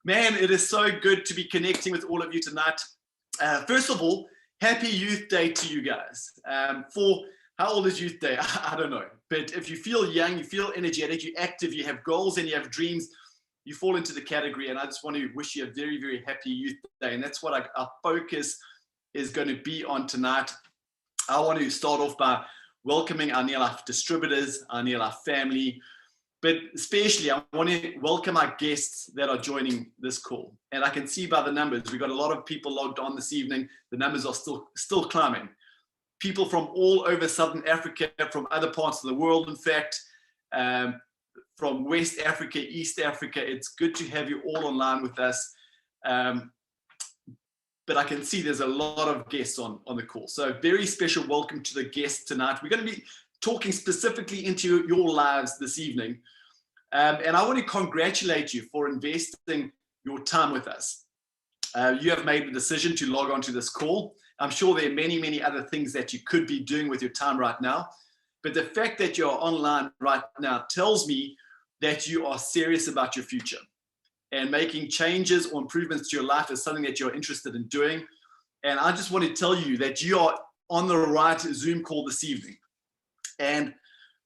Man, it is so good to be connecting with all of you tonight. First of all, happy Youth Day to you guys. For how old is Youth Day? I don't know. But if you feel young, you feel energetic, you're active, you have goals and you have dreams, you fall into the category. And I just want to wish you a very, very happy Youth Day. And that's what our focus is going to be on tonight. I want to start off by welcoming our Near Life distributors, our Near Life family, but especially I want to welcome our guests that are joining this call. And I can see by the numbers, we've got a lot of people logged on this evening. The numbers are still climbing. People from all over Southern Africa, from other parts of the world, in fact, from West Africa, East Africa. It's good to have you all online with us. But I can see there's a lot of guests on the call. So very special welcome to the guests tonight. We're going to be talking specifically into your lives this evening. And I want to congratulate you for investing your time with us. You have made the decision to log on to this call. I'm sure there are many, many other things that you could be doing with your time right now. But the fact that you're online right now tells me that you are serious about your future. And making changes or improvements to your life is something that you're interested in doing. And I just want to tell you that you are on the right Zoom call this evening. And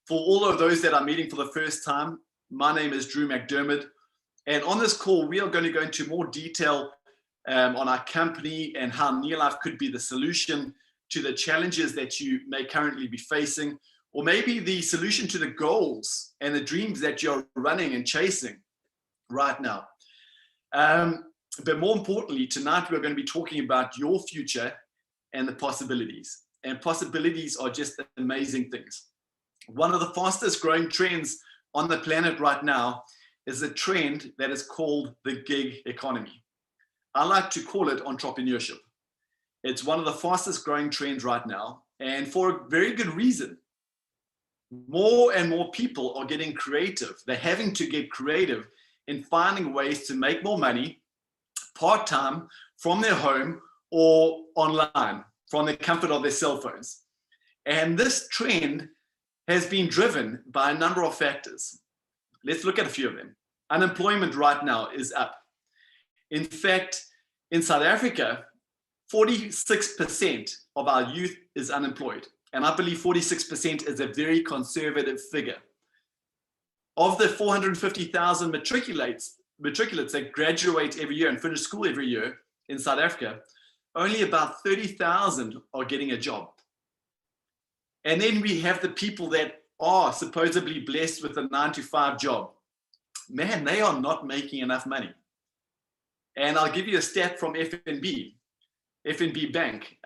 for all of those that are meeting for the first time, my name is Mcdermid. And on this call, we are going to go into more detail on our company and how Near Life could be the solution to the challenges that you may currently be facing, or maybe the solution to the goals and the dreams that you're running and chasing right now. But more importantly, tonight we're going to be talking about your future and the possibilities. And possibilities are just amazing things. One of the fastest growing trends on the planet right now is a trend that is called the gig economy. I like to call it entrepreneurship. It's one of the fastest growing trends right now, and for a very good reason. More and more people are getting creative. They're having to get creative in finding ways to make more money part-time from their home or online from the comfort of their cell phones. And this trend has been driven by a number of factors. Let's look at a few of them. Unemployment right now is up. In fact, in South Africa, 46% of our youth is unemployed. And I believe 46% is a very conservative figure. Of the 450,000 matriculates that graduate every year and finish school every year in South Africa, only about 30,000 are getting a job. And then we have the people that are supposedly blessed with a 9-to-5 job. Man, they are not making enough money. And I'll give you a stat from FNB Bank.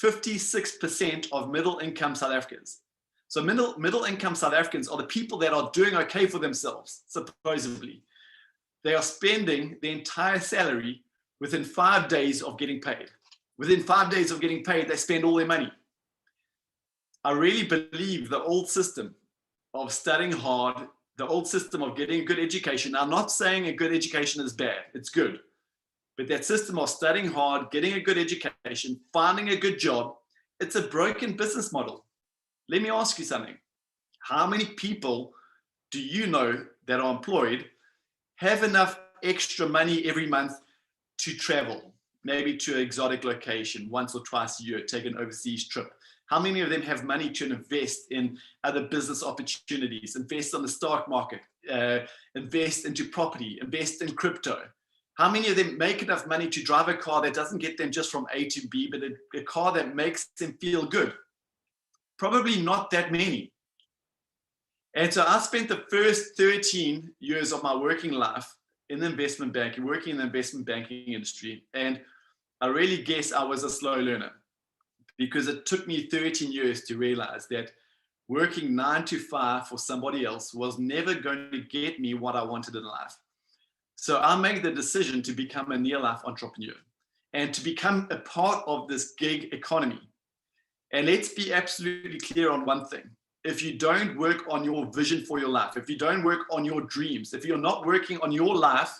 56% of middle-income South Africans. So middle-income South Africans are the people that are doing okay for themselves, supposedly. They are spending their entire salary within 5 days of getting paid. Within 5 days of getting paid, they spend all their money. I really believe the old system of studying hard, the old system of getting a good education. I'm not saying a good education is bad, it's good. But that system of studying hard, getting a good education, finding a good job, it's a broken business model. Let me ask you something. How many people do you know that are employed have enough extra money every month to travel, maybe to an exotic location once or twice a year, take an overseas trip? How many of them have money to invest in other business opportunities, invest on the stock market, invest into property, invest in crypto? How many of them make enough money to drive a car that doesn't get them just from A to B, but a car that makes them feel good? Probably not that many. And so I spent the first 13 years of my working life in the investment banking, working in the investment banking industry. And I really guess I was a slow learner, because it took me 13 years to realize that working 9-to-5 for somebody else was never going to get me what I wanted in life. So I made the decision to become a near life entrepreneur and to become a part of this gig economy. And let's be absolutely clear on one thing. If you don't work on your vision for your life, if you don't work on your dreams, if you're not working on your life,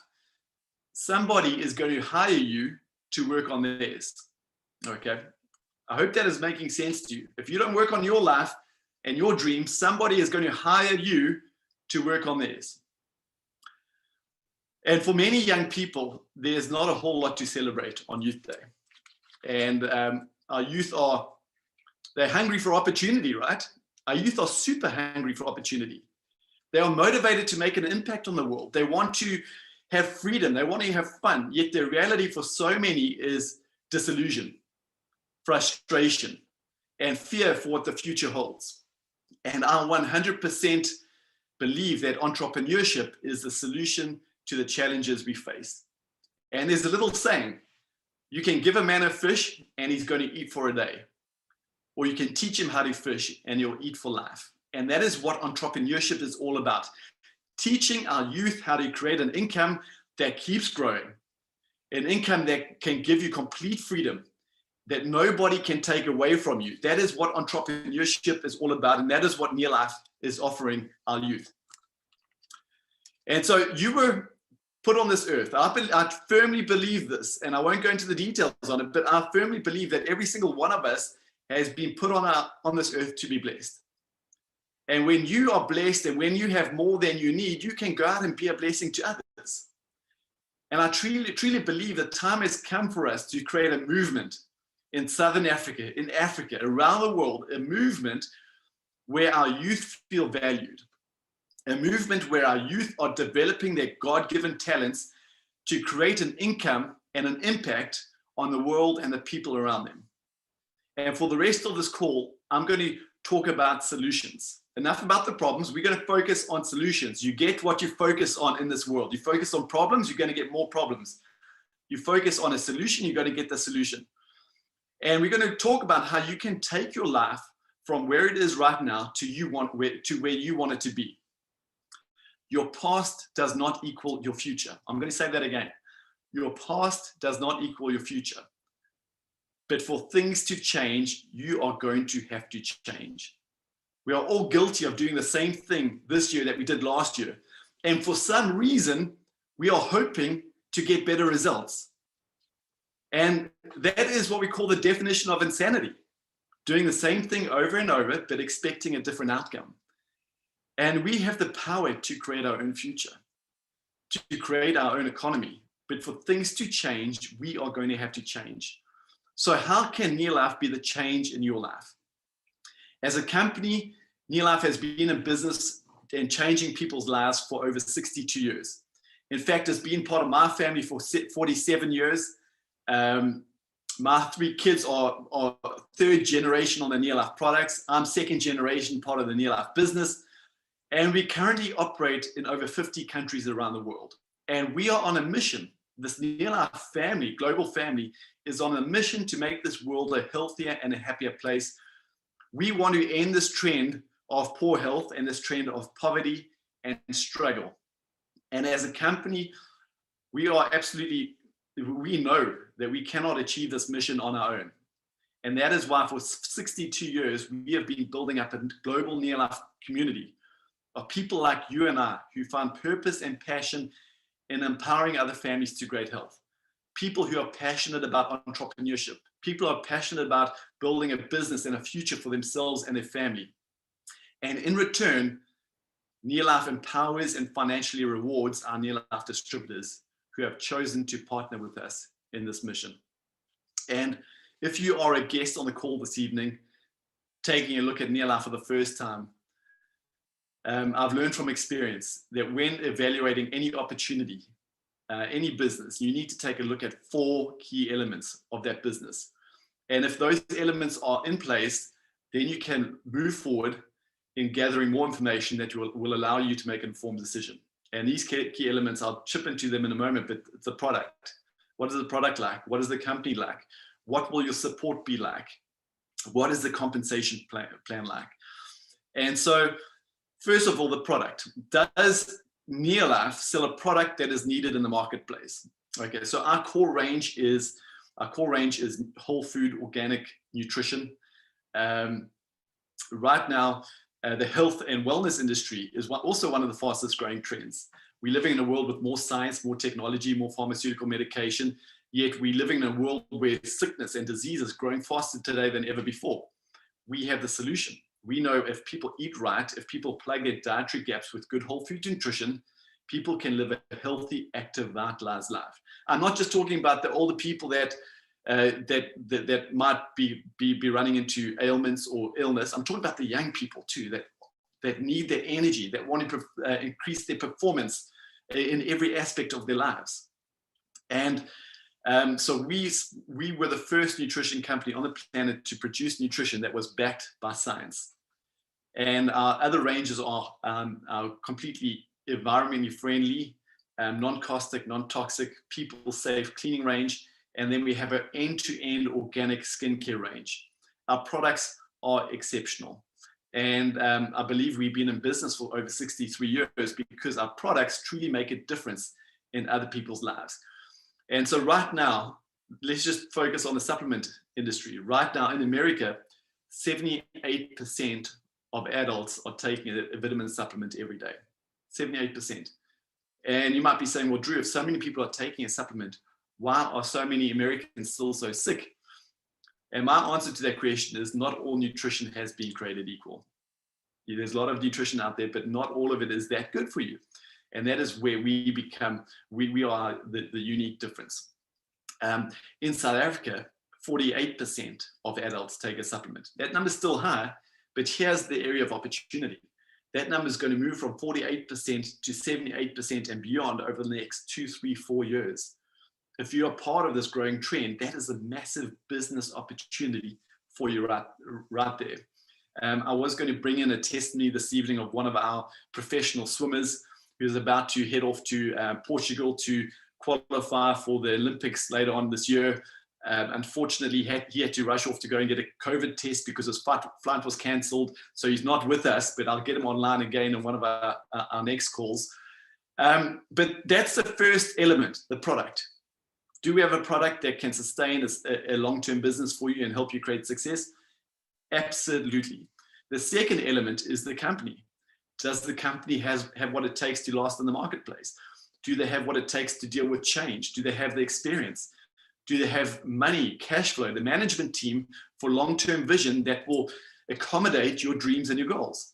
somebody is going to hire you to work on theirs. Okay? I hope that is making sense to you. If you don't work on your life and your dreams, somebody is going to hire you to work on theirs. And for many young people, there's not a whole lot to celebrate on Youth Day. And our youth they're hungry for opportunity, right? Our youth are super hungry for opportunity. They are motivated to make an impact on the world. They want to have freedom. They want to have fun. Yet the reality for so many is disillusion, frustration, and fear for what the future holds. And I 100% believe that entrepreneurship is the solution to the challenges we face. And there's a little saying, you can give a man a fish and he's going to eat for a day. Or you can teach him how to fish and he'll eat for life. And that is what entrepreneurship is all about. Teaching our youth how to create an income that keeps growing, an income that can give you complete freedom, that nobody can take away from you. That is what entrepreneurship is all about. And that is what Near Life is offering our youth. And so you were put on this earth. I firmly believe this, and I won't go into the details on it, but I firmly believe that every single one of us has been put on this earth to be blessed. And when you are blessed and when you have more than you need, you can go out and be a blessing to others. And I truly believe that time has come for us to create a movement in Southern Africa, in Africa, around the world, a movement where our youth feel valued, a movement where our youth are developing their God-given talents to create an income and an impact on the world and the people around them. And for the rest of this call, I'm going to talk about solutions. Enough about the problems. We're going to focus on solutions. You get what you focus on in this world. You focus on problems, you're going to get more problems. You focus on a solution, you're going to get the solution. And we're going to talk about how you can take your life from where it is right now to where you want it to be. Your past does not equal your future. I'm going to say that again. Your past does not equal your future. But for things to change, you are going to have to change. We are all guilty of doing the same thing this year that we did last year. And for some reason, we are hoping to get better results. And that is what we call the definition of insanity. Doing the same thing over and over, but expecting a different outcome. And we have the power to create our own future, to create our own economy. But for things to change, we are going to have to change. So how can Near Life be the change in your life? As a company, Near Life has been in business and changing people's lives for over 62 years. In fact, it's been part of my family for 47 years. My 3 kids are third generation on the Near Life products. I'm second generation part of the Near Life business. And we currently operate in over 50 countries around the world. And we are on a mission. This Near Life family, global family, is on a mission to make this world a healthier and a happier place. We want to end this trend of poor health and this trend of poverty and struggle. And as a company, we know that we cannot achieve this mission on our own. And that is why for 62 years, we have been building up a global Near Life community of people like you and I who find purpose and passion in empowering other families to great health. People who are passionate about entrepreneurship. People who are passionate about building a business and a future for themselves and their family. And in return, Near Life empowers and financially rewards our Near Life distributors who have chosen to partner with us in this mission. And if you are a guest on the call this evening, taking a look at Near Life for the first time, I've learned from experience that when evaluating any opportunity, any business, you need to take a look at 4 key elements of that business. And if those elements are in place, then you can move forward in gathering more information that will allow you to make an informed decision. And these key elements, I'll chip into them in a moment, but it's the product. What is the product like? What is the company like? What will your support be like? What is the compensation plan like? And so, first of all, the product. Does Near Life sell a product that is needed in the marketplace? Okay, so our core range is whole food, organic nutrition. Right now, the health and wellness industry is also one of the fastest growing trends. We're living in a world with more science, more technology, more pharmaceutical medication, yet we're living in a world where sickness and disease is growing faster today than ever before. We have the solution. We know if people eat right, if people plug their dietary gaps with good whole food nutrition, people can live a healthy, active, vitalized life. I'm not just talking about the older people that might be running into ailments or illness. I'm talking about the young people too, that need their energy, that want to increase their performance in every aspect of their lives. And so we were the first nutrition company on the planet to produce nutrition that was backed by science. And our other ranges are completely environmentally friendly, non-caustic, non-toxic, people-safe cleaning range. And then we have an end-to-end organic skincare range. Our products are exceptional. And I believe we've been in business for over 63 years because our products truly make a difference in other people's lives. And so right now, let's just focus on the supplement industry. Right now in America, 78% of adults are taking a vitamin supplement every day. 78%. And you might be saying, well, Drew, if so many people are taking a supplement, why are so many Americans still so sick? And my answer to that question is not all nutrition has been created equal. There's a lot of nutrition out there, but not all of it is that good for you. And that is where we are the unique difference. In South Africa, 48% of adults take a supplement. That number is still high, but here's the area of opportunity. That number is going to move from 48% to 78% and beyond over the next 2, 3, 4 years. If you're a part of this growing trend, that is a massive business opportunity for you right there. I was going to bring in a testimony this evening of one of our professional swimmers who's about to head off to Portugal to qualify for the Olympics later on this year. Unfortunately, he had to rush off to go and get a COVID test because his flight was cancelled. So he's not with us, but I'll get him online again in one of our next calls. But that's the first element, the product. Do we have a product that can sustain a long-term business for you and help you create success? Absolutely. The second element is the company. Does the company have what it takes to last in the marketplace? Do they have what it takes to deal with change? Do they have the experience? Do they have money, cash flow, the management team for long-term vision that will accommodate your dreams and your goals?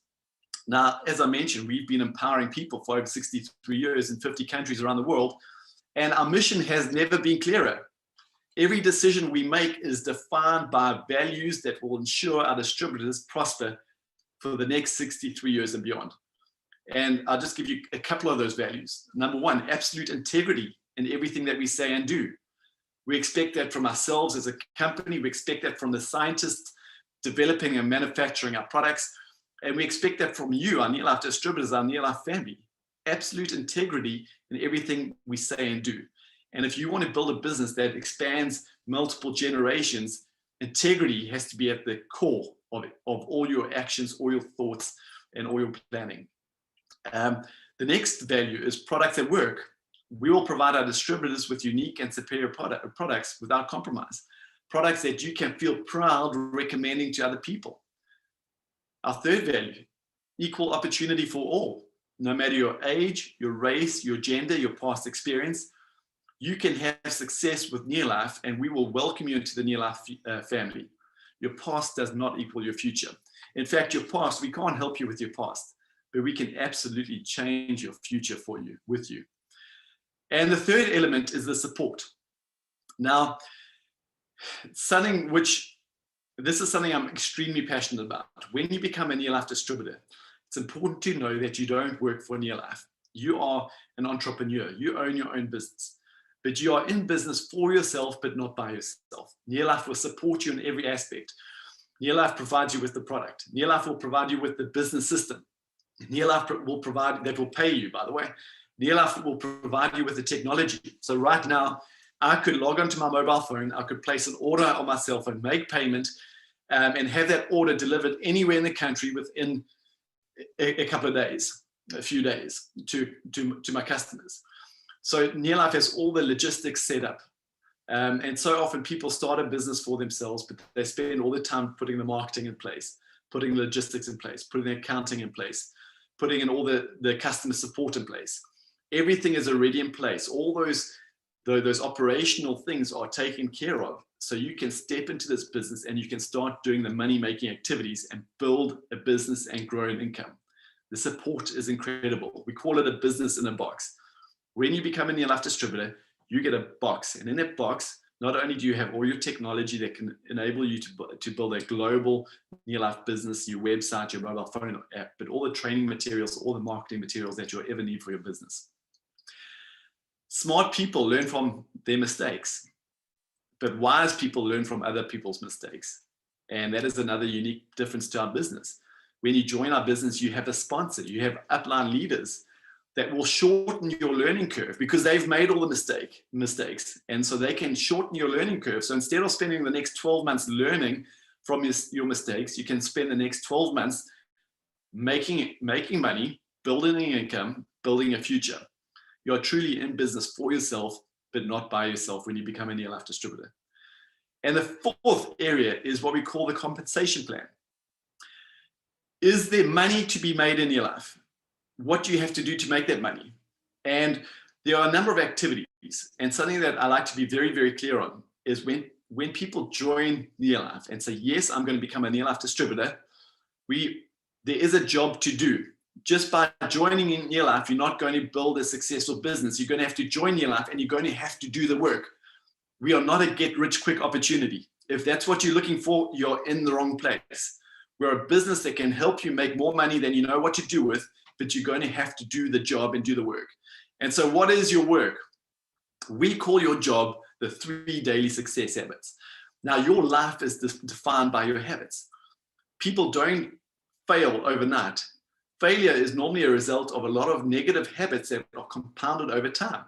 Now, as I mentioned, we've been empowering people for over 63 years in 50 countries around the world, and our mission has never been clearer. Every decision we make is defined by values that will ensure our distributors prosper for the next 63 years and beyond. And I'll just give you a couple of those values. Number one, absolute integrity in everything that we say and do. We expect that from ourselves as a company. We expect that from the scientists developing and manufacturing our products. And we expect that from you, our Neolife distributors, our Neolife family. Absolute integrity in everything we say and do. And if you want to build a business that expands multiple generations, integrity has to be at the core of it, of all your actions, all your thoughts, and all your planning. The next value is products that work. We will provide our distributors with unique and superior products without compromise. Products that you can feel proud recommending to other people. Our third value, equal opportunity for all. No matter your age, your race, your gender, your past experience, you can have success with Neolife, and we will welcome you into the Neolife family. Your past does not equal your future. In fact, your past, we can't help you with your past, but we can absolutely change your future for you, with you. And the third element is the support. Now, this is something I'm extremely passionate about. When you become a Neolife distributor, it's important to know that you don't work for Neolife. You are an entrepreneur. You own your own business. But you are in business for yourself, but not by yourself. Neolife will support you in every aspect. Neolife provides you with the product. Neolife will provide you with the business system. Neolife will provide, that will pay you, by the way. Neolife will provide you with the technology. So right now, I could log onto my mobile phone, I could place an order on my cell phone, make payment, and have that order delivered anywhere in the country within a couple of days, a few days to my customers. So Neolife has all the logistics set up. And so often people start a business for themselves, but they spend all the time putting the marketing in place, putting logistics in place, putting the accounting in place, putting in all the customer support in place. Everything is already in place. All those operational things are taken care of. So you can step into this business and you can start doing the money-making activities and build a business and grow an income. The support is incredible. We call it a business in a box. When you become a near life distributor, you get a box, and in that box, not only do you have all your technology that can enable you to build a global near life business, your website, your mobile phone app, but all the training materials, all the marketing materials that you'll ever need for your business. Smart people learn from their mistakes, but wise people learn from other people's mistakes. And that is another unique difference to our business. When you join our business, you have a sponsor, you have upline leaders that will shorten your learning curve because they've made all the mistakes. And so they can shorten your learning curve. So instead of spending the next 12 months learning from your mistakes, you can spend the next 12 months making money, building income, building a future. You're truly in business for yourself, but not by yourself when you become a near life distributor. And the fourth area is what we call the compensation plan. Is there money to be made in your life? What do you have to do to make that money? And there are a number of activities. And something that I like to be very, very clear on is when people join Near Life and say, yes, I'm going to become a Near Life distributor, there is a job to do. Just by joining in Near Life, you're not going to build a successful business. You're going to have to join Near Life and you're going to have to do the work. We are not a get-rich-quick opportunity. If that's what you're looking for, you're in the wrong place. We're a business that can help you make more money than you know what to do with, but you're going to have to do the job and do the work. And so what is your work? We call your job the 3 daily success habits. Now, your life is defined by your habits. People don't fail overnight. Failure is normally a result of a lot of negative habits that are compounded over time.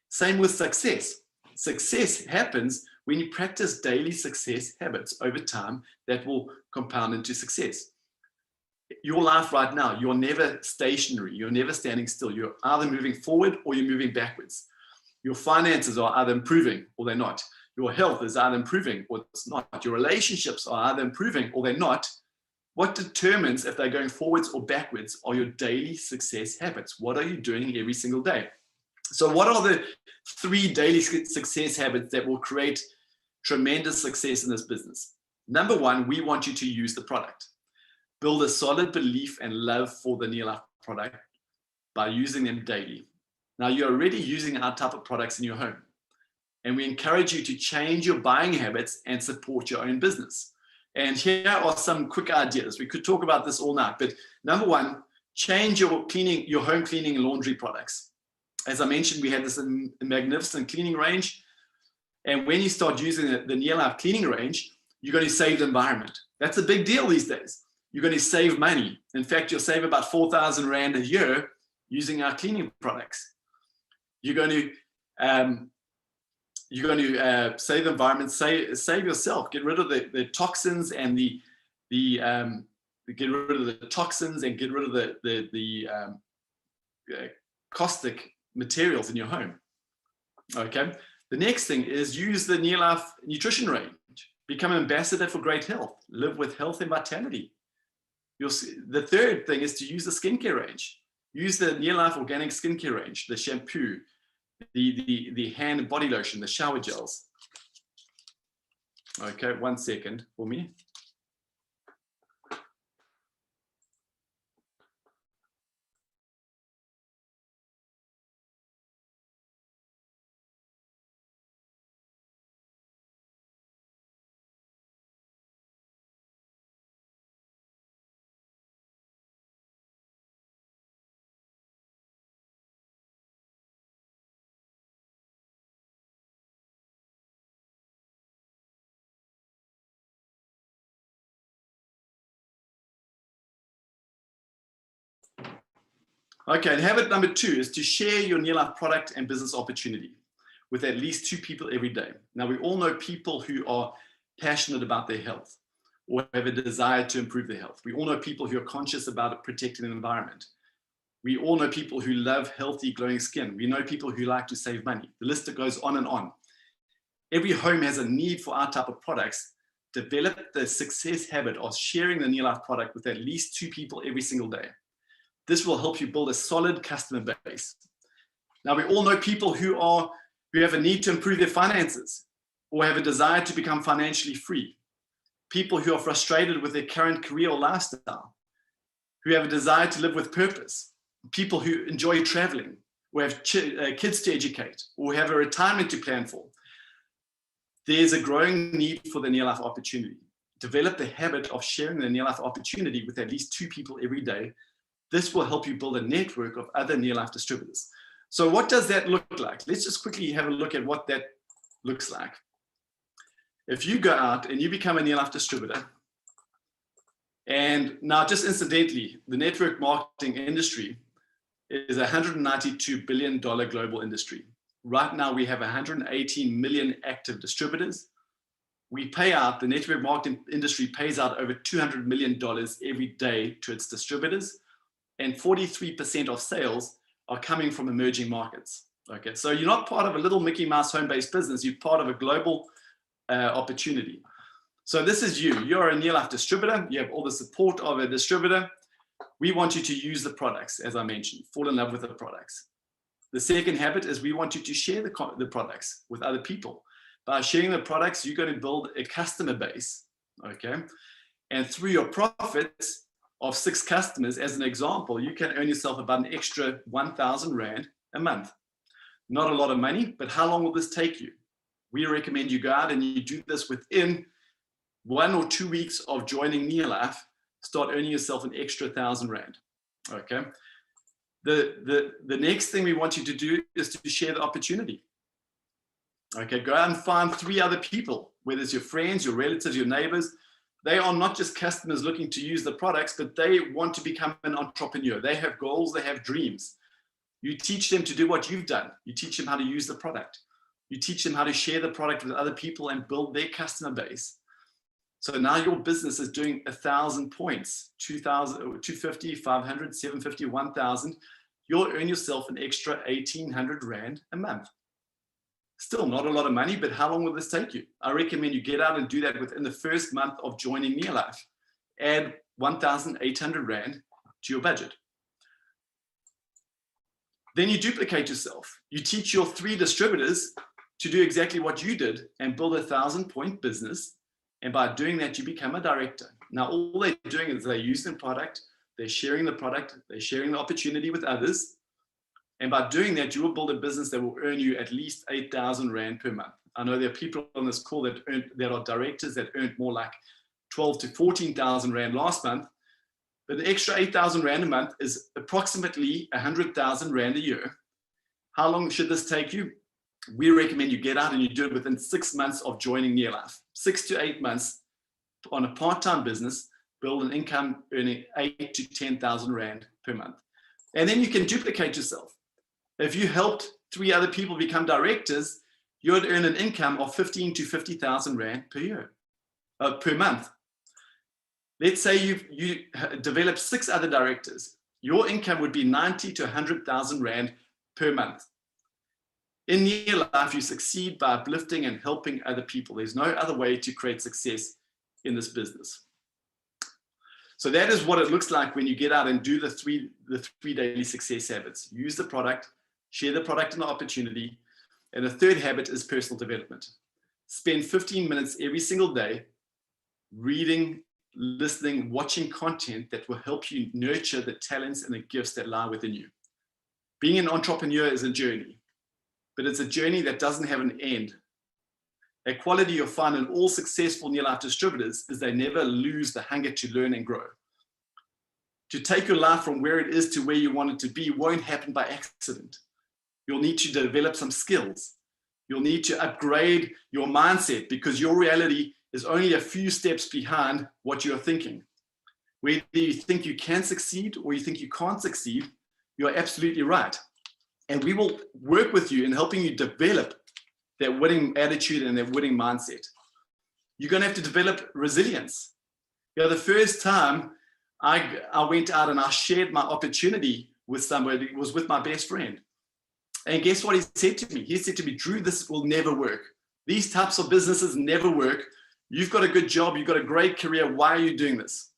Same with success. Success happens when you practice daily success habits over time that will compound into success. Your life right now, you're never stationary. You're never standing still. You're either moving forward or you're moving backwards. Your finances are either improving or they're not. Your health is either improving or it's not. Your relationships are either improving or they're not. What determines if they're going forwards or backwards are your daily success habits. What are you doing every single day? So what are the 3 daily success habits that will create tremendous success in this business? Number 1, we want you to use the product. Build a solid belief and love for the Near Life product by using them daily. Now, you're already using our type of products in your home, and we encourage you to change your buying habits and support your own business. And here are some quick ideas. We could talk about this all night, but number 1, change your home cleaning and laundry products. As I mentioned, we have this magnificent cleaning range, and when you start using the Near Life cleaning range, you're going to save the environment. That's a big deal these days. You're going to save money. In fact, you'll save about 4,000 Rand a year using our cleaning products. You're going to save the environment, save yourself, get rid of the toxins and get rid of the toxins and get rid of the caustic materials in your home. Okay. The next thing is use the Near Life nutrition range. Become an ambassador for great health. Live with health and vitality. The third thing is to use the skincare range. Use the Near Life organic skincare range, the shampoo, the hand and body lotion, the shower gels. Okay, 1 second for me. Okay, and habit number 2 is to share your Near Life product and business opportunity with at least 2 people every day. Now, we all know people who are passionate about their health or have a desire to improve their health. We all know people who are conscious about protecting the environment. We all know people who love healthy, glowing skin. We know people who like to save money. The list goes on and on. Every home has a need for our type of products. Develop the success habit of sharing the Near Life product with at least 2 people every single day. This will help you build a solid customer base. Now, we all know people who have a need to improve their finances or have a desire to become financially free. People who are frustrated with their current career or lifestyle, who have a desire to live with purpose, people who enjoy traveling, who have kids to educate, or have a retirement to plan for. There's a growing need for the near-life opportunity. Develop the habit of sharing the near-life opportunity with at least 2 people every day. This will help you build a network of other near-life distributors. So what does that look like? Let's just quickly have a look at what that looks like. If you go out and you become a near-life distributor, and now just incidentally, the network marketing industry is a $192 billion global industry. Right now, we have 118 million active distributors. We pay out, the network marketing industry pays out over $200 million every day to its distributors, and 43% of sales are coming from emerging markets. Okay, so you're not part of a little Mickey Mouse home-based business, you're part of a global opportunity. So this is you. You're a near-life distributor. You have all the support of a distributor. We want you to use the products, as I mentioned, fall in love with the products. The second habit is we want you to share the products with other people. By sharing the products, you're going to build a customer base, okay? And through your profits of 6 customers, as an example, you can earn yourself about an extra 1,000 Rand a month. Not a lot of money, but how long will this take you? We recommend you go out and you do this within 1 or 2 weeks of joining Nearlife, start earning yourself an extra 1,000 Rand, okay? The next thing we want you to do is to share the opportunity. Okay, go out and find 3 other people, whether it's your friends, your relatives, your neighbors. They are not just customers looking to use the products, but they want to become an entrepreneur. They have goals, they have dreams. You teach them to do what you've done. You teach them how to use the product. You teach them how to share the product with other people and build their customer base. So now your business is doing 1,000 points, 2,000, 250, 500, 750, 1,000. You'll earn yourself an extra 1,800 Rand a month. Still not a lot of money, but how long will this take you? I recommend you get out and do that within the first month of joining Nearlife. Add 1,800 Rand to your budget. Then you duplicate yourself. You teach your 3 distributors to do exactly what you did and build a 1,000-point business. And by doing that, you become a director. Now, all they're doing is they're using the product, they're sharing the opportunity with others. And by doing that, you will build a business that will earn you at least 8,000 Rand per month. I know there are people on this call that are directors that earned more like 12 to 14,000 Rand last month. But the extra 8,000 Rand a month is approximately 100,000 Rand a year. How long should this take you? We recommend you get out and you do it within 6 months of joining Nearlife. 6 to 8 months on a part-time business, build an income earning 8 to 10,000 Rand per month. And then you can duplicate yourself. If you helped 3 other people become directors, you would earn an income of 15 to 50,000 Rand per year, per month. Let's say you develop 6 other directors. Your income would be 90 to 100,000 Rand per month. In Nearlife, you succeed by uplifting and helping other people. There's no other way to create success in this business. So that is what it looks like when you get out and do the three daily success habits. Use the product, share the product and the opportunity. And the third habit is personal development. Spend 15 minutes every single day reading, listening, watching content that will help you nurture the talents and the gifts that lie within you. Being an entrepreneur is a journey, but it's a journey that doesn't have an end. A quality you'll find in all successful Nearlife distributors is they never lose the hunger to learn and grow. To take your life from where it is to where you want it to be won't happen by accident. You'll need to develop some skills. You'll need to upgrade your mindset because your reality is only a few steps behind what you're thinking. Whether you think you can succeed or you think you can't succeed, you're absolutely right. And we will work with you in helping you develop that winning attitude and that winning mindset. You're going to have to develop resilience. You know, the first time I went out and I shared my opportunity with somebody was with my best friend. And guess what he said to me? He said to me, Drew, this will never work. These types of businesses never work. You've got a good job. You've got a great career. Why are you doing this?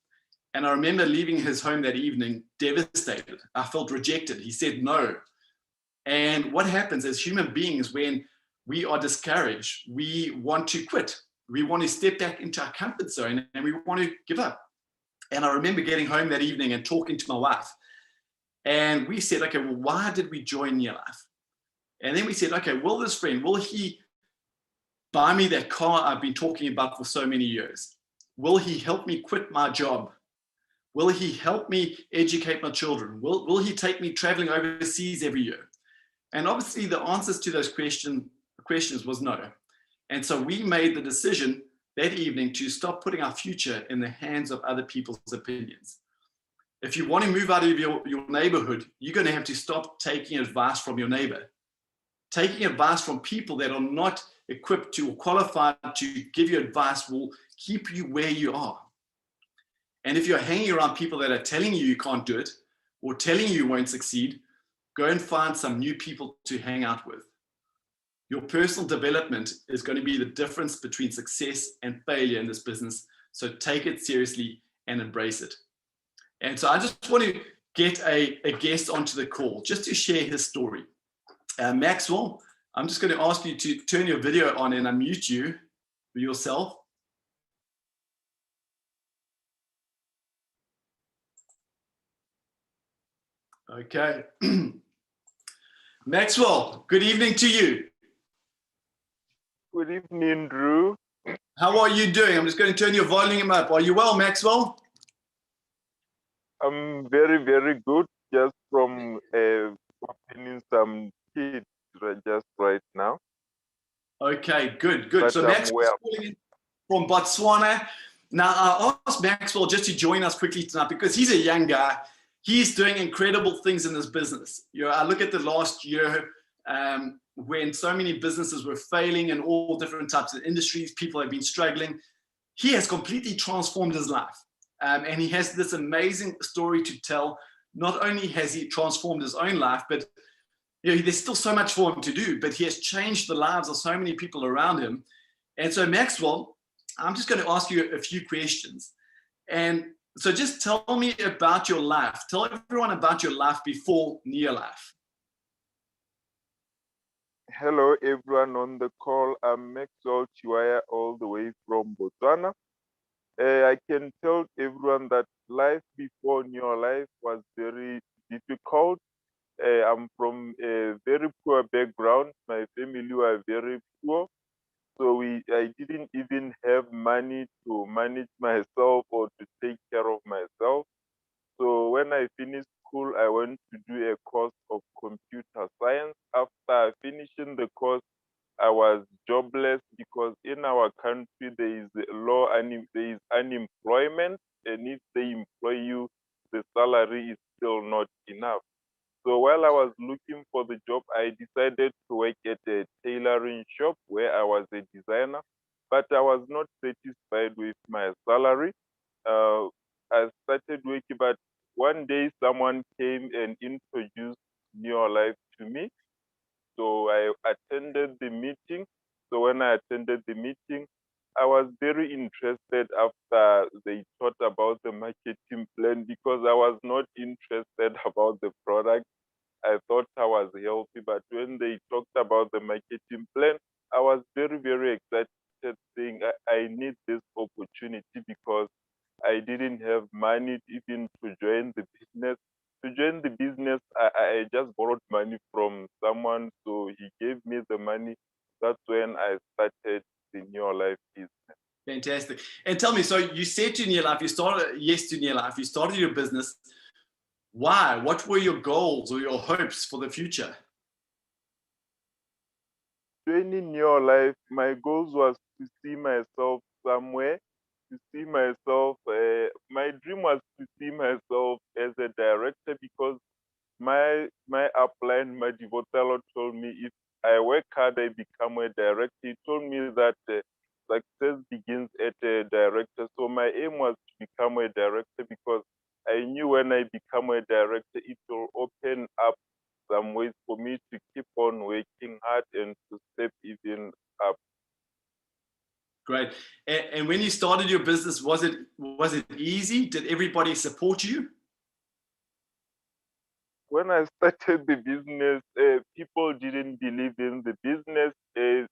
And I remember leaving his home that evening devastated. I felt rejected. He said no. And what happens as human beings when we are discouraged, we want to quit. We want to step back into our comfort zone and we want to give up. And I remember getting home that evening and talking to my wife. And we said, okay, well, why did we join Near Life? And then we said, okay, will this friend, will he buy me that car I've been talking about for so many years? Will he help me quit my job? Will he help me educate my children? Will he take me traveling overseas every year? And obviously the answers to those questions was no. And so we made the decision that evening to stop putting our future in the hands of other people's opinions. If you want to move out of your neighborhood, you're going to have to stop taking advice from your neighbor. Taking advice from people that are not equipped to or qualified to give you advice will keep you where you are. And if you're hanging around people that are telling you you can't do it or telling you won't succeed, go and find some new people to hang out with. Your personal development is going to be the difference between success and failure in this business. So take it seriously and embrace it. And so I just want to get a guest onto the call just to share his story. Maxwell, I'm just going to ask you to turn your video on and unmute you for yourself. Okay. Maxwell, good evening to you. Good evening, Drew. How are you doing? I'm just going to turn your volume up. Are you well, Maxwell? I'm very, very good. Just from opening some kids just right now. Okay, good, good. But So Maxwell's calling in from Botswana. Now, I asked Maxwell just to join us quickly tonight because he's a young guy. He's doing incredible things in this business. You know, I look at the last year when so many businesses were failing in all different types of industries, people have been struggling. He has completely transformed his life. And he has this amazing story to tell. Not only has he transformed his own life, but you know, there's still so much for him to do, but he has changed the lives of so many people around him. And so, Maxwell, I'm just going to ask you a few questions. And so just tell me about your life. Tell everyone about your life before Near Life. Hello, everyone on the call. I'm Maxwell Chiwaya, all the way from Botswana. I can tell everyone that life before Near Life was very difficult. I'm from a very poor background. My family were very poor. So I didn't even have money to manage myself or to take care of myself. So when I finished school, I went to do a course of computer science. After finishing the course, I was jobless because in our country there is there is unemployment, and if they employ you, the salary is still not enough. So while I was looking for the job, I decided to work at a tailoring shop where I was a designer, but I was not satisfied with my salary. I started working, but one day someone came and introduced New Life to me. So I attended the meeting. So when I attended the meeting, I was very interested after they talked about the marketing plan because I was not interested about the product. I thought I was healthy, but when they talked about the marketing plan, I was very, very excited, saying I need this opportunity because I didn't have money even to join the business. To join the business, I just borrowed money from someone, so he gave me the money. That's when I started the New Life business. Fantastic. And tell me, so you said to Near Life, you started, yes to Near Life, you started your business. Why? What were your goals or your hopes for the future? Joining New Life, my goals was to see myself somewhere, to see myself. My dream was to see myself as a director because my upline, my devoteelo told me if I work hard, I become a director. He told me that success begins at a director. So my aim was to become a director because I knew when I become a director, it will open up some ways for me to keep on working hard and to step even up. Great. And when you started your business, was it easy? Did everybody support you? When I started the business, people didn't believe in the business,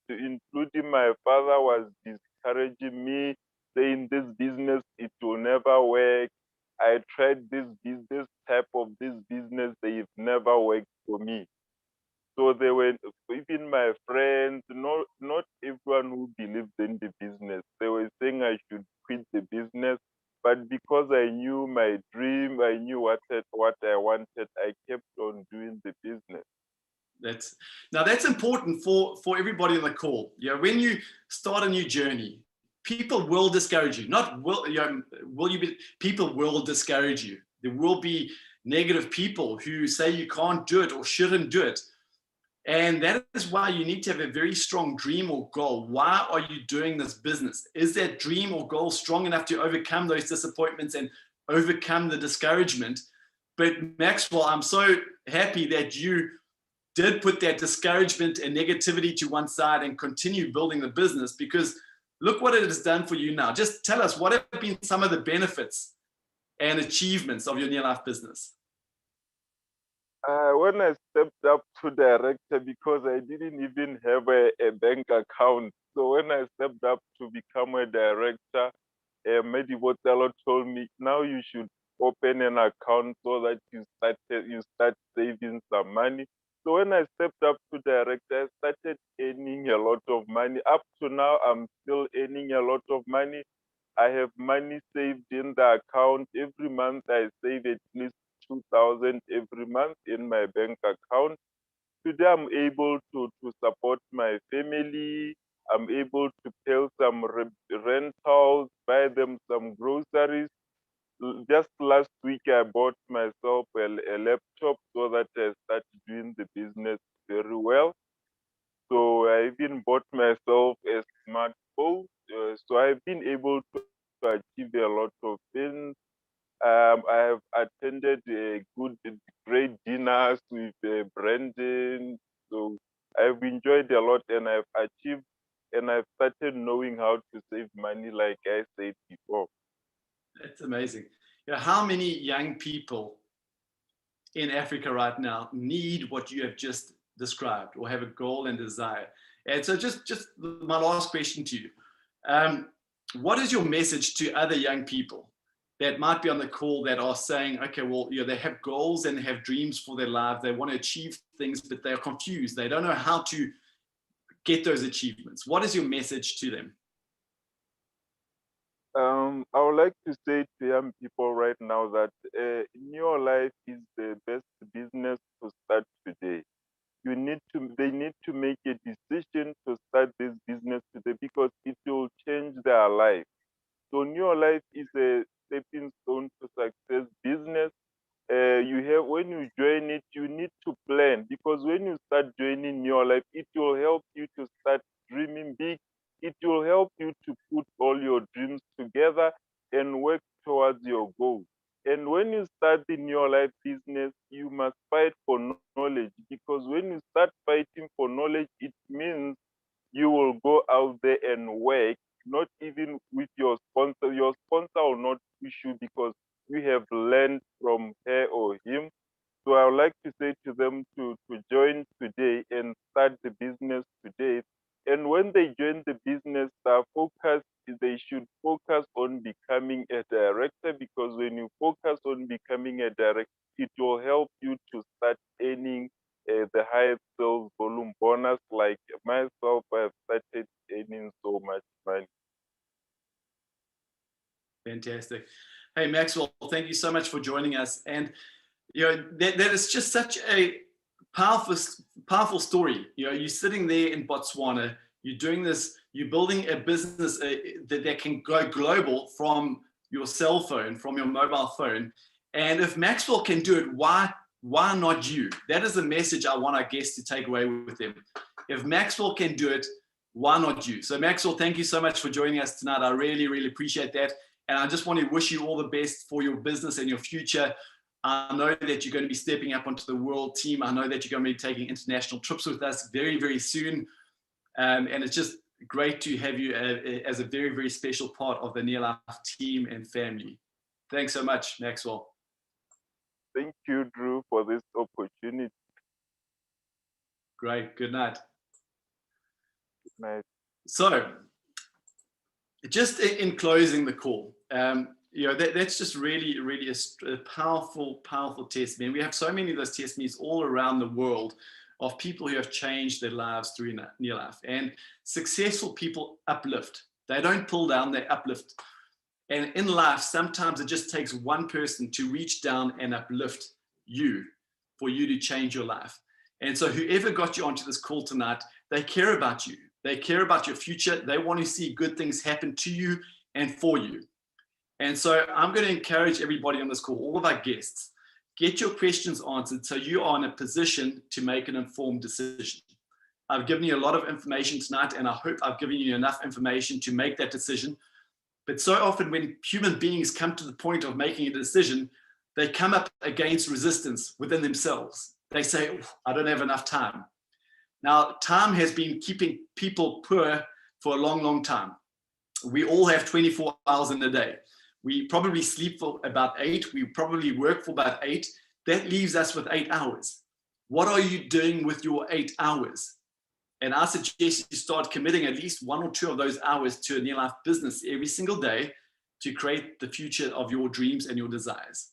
including my father was discouraging me, saying this business, it will never work. Now that's important for everybody on the call. You know, when you start a new journey, people will discourage you. Not will, you know, will you be, people will discourage you. There will be negative people who say you can't do it or shouldn't do it. And that is why you need to have a very strong dream or goal. Why are you doing this business? Is that dream or goal strong enough to overcome those disappointments and overcome the discouragement? But Maxwell, I'm so happy that you did put that discouragement and negativity to one side and continue building the business, because look what it has done for you now. Just tell us, what have been some of the benefits and achievements of your near life business? When I stepped up to director, because I didn't even have a bank account. So when I stepped up to become a director, Mcdermid told me, now you should open an account so that you start saving some money. So when I stepped up to director, I started earning a lot of money. Up to now, I'm still earning a lot of money. I have money saved in the account. Every month I save at least 2,000 every month in my bank account. Today I'm able to support my family. I'm able to pay some rentals, buy them some groceries. Just last week I bought myself a laptop so that I start doing the business very well. So I even bought myself a smartphone. So I've been able to achieve a lot of things. I have attended great dinners with Brandon. So I've enjoyed a lot, and I've achieved, and I've started knowing how to save money, like I said before. That's amazing. You know, how many young people in Africa right now need what you have just described or have a goal and desire? And so just my last question to you. What is your message to other young people that might be on the call that are saying, okay, well, you know, they have goals and they have dreams for their life. They want to achieve things, but they're confused. They don't know how to get those achievements. What is your message to them? I would like to say to young people right now that in your life is the best business to start today. They need to make a decision to start this business today, because it will change their life. So your life is a stepping stone to success business. When you join it, you need to plan, because when you start joining your life, it will help you to start dreaming big. It will help you to put all your dreams together and work towards your goals. And when you start in your life business, you must fight for knowledge, because when you start fighting for knowledge, it means you will go out there and work, not even with your sponsor. Your sponsor will not push you because you have learned from her or him. So I would like to say to them to join today and start the business today. And when they join the business, they should focus on becoming a director, because when you focus on becoming a director, it will help you to start earning the highest sales volume bonus. Like myself, I've started earning so much money. Fantastic. Hey, Maxwell, thank you so much for joining us. And, you know, that is just such a powerful story. You know, you're sitting there in Botswana, you're doing this, you're building a business that can go global from your cell phone, from your mobile phone. And if Maxwell can do it, why not you? That is the message I want our guests to take away with them. If Maxwell can do it, why not you? So Maxwell, thank you so much for joining us tonight. I really, really appreciate that. And I just want to wish you all the best for your business and your future. I know that you're going to be stepping up onto the world team. I know that you're going to be taking international trips with us very, very soon. And it's just great to have you as a very, very special part of the Near Life team and family. Thanks so much, Maxwell. Thank you, Drew, for this opportunity. Great. Good night. Good night. So, just in closing the call, you know, that's just really, really a powerful testimony. We have so many of those testimonies all around the world of people who have changed their lives through Near Life. And successful people uplift. They don't pull down, they uplift. And in life, sometimes it just takes one person to reach down and uplift you for you to change your life. And so whoever got you onto this call tonight, they care about you. They care about your future. They want to see good things happen to you and for you. And so I'm going to encourage everybody on this call, all of our guests, get your questions answered so you are in a position to make an informed decision. I've given you a lot of information tonight, and I hope I've given you enough information to make that decision. But so often when human beings come to the point of making a decision, they come up against resistance within themselves. They say, I don't have enough time. Now, time has been keeping people poor for a long, long time. We all have 24 hours in a day. We probably sleep for about 8. We probably work for about 8. That leaves us with 8 hours. What are you doing with your 8 hours? And I suggest you start committing at least 1 or 2 of those hours to a near life business every single day to create the future of your dreams and your desires.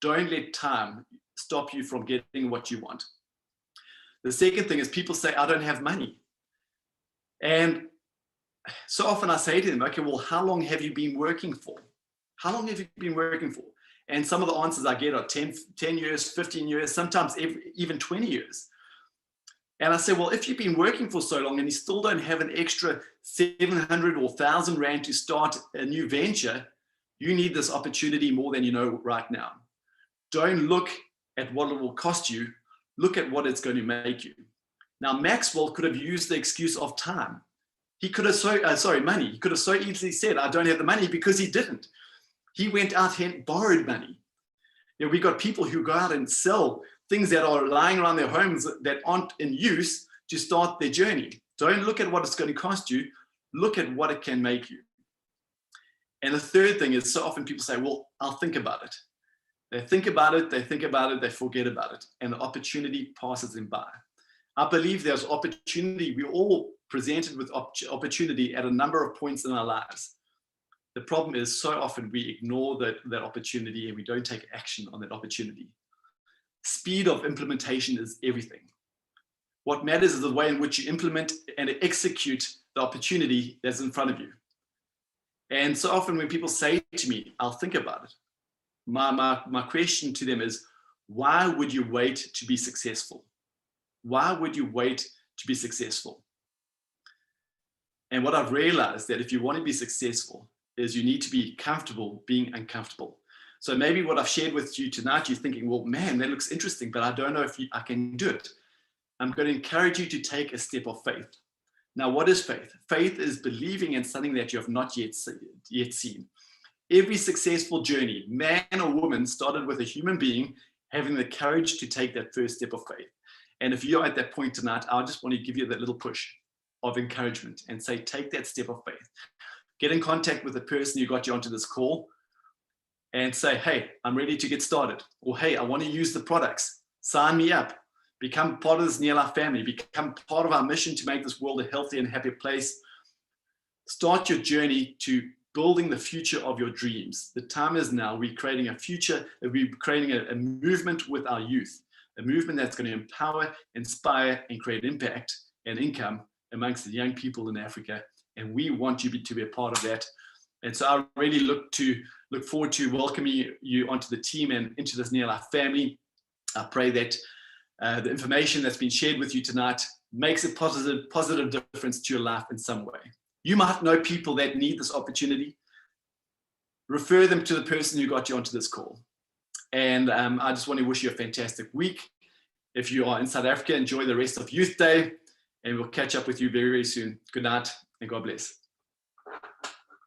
Don't let time stop you from getting what you want. The second thing is people say, I don't have money. And so often I say to them, okay, well, how long have you been working for? How long have you been working for? And some of the answers I get are 10 years, 15 years, sometimes even 20 years. And I say, well, if you've been working for so long and you still don't have an extra 700 or 1,000 Rand to start a new venture, you need this opportunity more than you know right now. Don't look at what it will cost you. Look at what it's going to make you. Now, Maxwell could have used the excuse of time. He could have, money. He could have so easily said, I don't have the money, because he didn't. He went out and borrowed money. You know, we got people who go out and sell things that are lying around their homes that aren't in use to start their journey. Don't look at what it's going to cost you. Look at what it can make you. And the third thing is, so often people say, well, I'll think about it. They think about it, they forget about it, and the opportunity passes them by. I believe there's opportunity. We're all presented with opportunity at a number of points in our lives. The problem is so often we ignore that opportunity and we don't take action on that opportunity. Speed of implementation is everything. What matters is the way in which you implement and execute the opportunity that's in front of you. And so often when people say to me, I'll think about it, my question to them is, why would you wait to be successful? Why would you wait to be successful? And what I've realized that if you want to be successful is you need to be comfortable being uncomfortable. So maybe what I've shared with you tonight, you're thinking, well, man, that looks interesting, but I don't know if I can do it. I'm going to encourage you to take a step of faith. Now, what is faith? Faith is believing in something that you have not yet seen. Every successful journey, man or woman, started with a human being having the courage to take that first step of faith. And if you're at that point tonight, I just want to give you that little push of encouragement and say, take that step of faith. Get in contact with the person who got you onto this call and say, hey, I'm ready to get started. Or, hey, I want to use the products. Sign me up. Become part of this Near Life family. Become part of our mission to make this world a healthier and happier place. Start your journey to building the future of your dreams. The time is now. We're creating a future. We're creating a movement with our youth, a movement that's going to empower, inspire, and create impact and income amongst the young people in Africa. And we want you to be a part of that. And so I really look forward to welcoming you onto the team and into this Near Life family. I pray that the information that's been shared with you tonight makes a positive difference to your life in some way. You might know people that need this opportunity. Refer them to the person who got you onto this call. And I just want to wish you a fantastic week. If you are in South Africa, enjoy the rest of Youth Day, and we'll catch up with you very, very soon. Good night, and God bless.